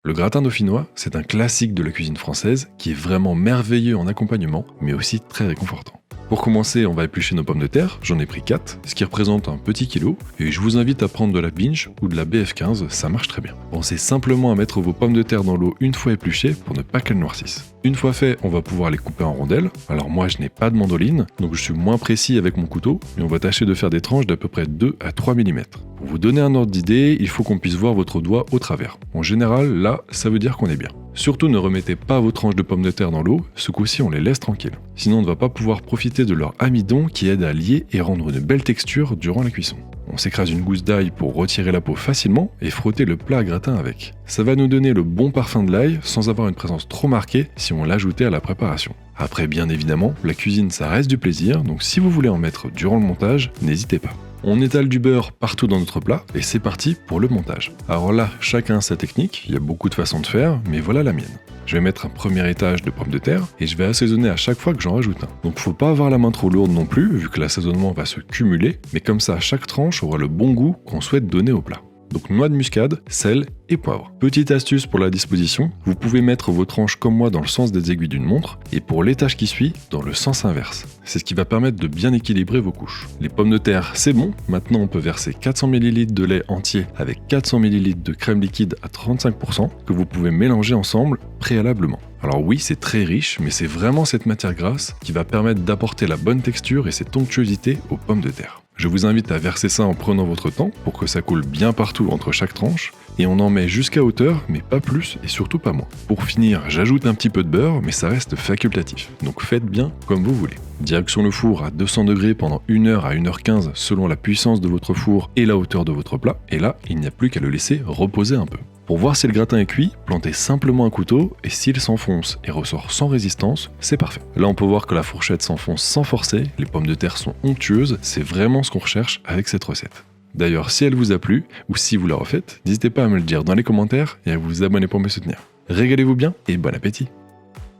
Le gratin dauphinois, c'est un classique de la cuisine française qui est vraiment merveilleux en accompagnement, mais aussi très réconfortant. Pour commencer, on va éplucher nos pommes de terre, j'en ai pris 4, ce qui représente un petit kilo, et je vous invite à prendre de la Binge ou de la BF15, ça marche très bien. Pensez simplement à mettre vos pommes de terre dans l'eau une fois épluchées pour ne pas qu'elles noircissent. Une fois fait, on va pouvoir les couper en rondelles. Alors moi je n'ai pas de mandoline, donc je suis moins précis avec mon couteau, mais on va tâcher de faire des tranches d'à peu près 2 à 3 mm. Pour vous donner un ordre d'idée, il faut qu'on puisse voir votre doigt au travers. En général, là, ça veut dire qu'on est bien. Surtout ne remettez pas vos tranches de pommes de terre dans l'eau, ce coup-ci on les laisse tranquilles. Sinon on ne va pas pouvoir profiter de leur amidon qui aide à lier et rendre une belle texture durant la cuisson. On s'écrase une gousse d'ail pour retirer la peau facilement et frotter le plat à gratin avec. Ça va nous donner le bon parfum de l'ail sans avoir une présence trop marquée si on l'ajoutait à la préparation. Après bien évidemment, la cuisine ça reste du plaisir, donc si vous voulez en mettre durant le montage, n'hésitez pas. On étale du beurre partout dans notre plat et c'est parti pour le montage. Alors là, chacun a sa technique, il y a beaucoup de façons de faire, mais voilà la mienne. Je vais mettre un premier étage de pommes de terre et je vais assaisonner à chaque fois que j'en rajoute un. Donc faut pas avoir la main trop lourde non plus, vu que l'assaisonnement va se cumuler, mais comme ça chaque tranche aura le bon goût qu'on souhaite donner au plat. Donc noix de muscade, sel et poivre. Petite astuce pour la disposition, vous pouvez mettre vos tranches comme moi dans le sens des aiguilles d'une montre et pour l'étage qui suit, dans le sens inverse. C'est ce qui va permettre de bien équilibrer vos couches. Les pommes de terre, c'est bon. Maintenant, on peut verser 400 ml de lait entier avec 400 ml de crème liquide à 35% que vous pouvez mélanger ensemble préalablement. Alors oui, c'est très riche, mais c'est vraiment cette matière grasse qui va permettre d'apporter la bonne texture et cette onctuosité aux pommes de terre. Je vous invite à verser ça en prenant votre temps pour que ça coule bien partout entre chaque tranche et on en met jusqu'à hauteur mais pas plus et surtout pas moins. Pour finir, j'ajoute un petit peu de beurre mais ça reste facultatif, donc faites bien comme vous voulez. Direction le four à 200 degrés pendant 1h à 1h15 selon la puissance de votre four et la hauteur de votre plat et là, il n'y a plus qu'à le laisser reposer un peu. Pour voir si le gratin est cuit, plantez simplement un couteau et s'il s'enfonce et ressort sans résistance, c'est parfait. Là on peut voir que la fourchette s'enfonce sans forcer, les pommes de terre sont onctueuses, c'est vraiment ce qu'on recherche avec cette recette. D'ailleurs si elle vous a plu, ou si vous la refaites, n'hésitez pas à me le dire dans les commentaires et à vous abonner pour me soutenir. Régalez-vous bien et bon appétit!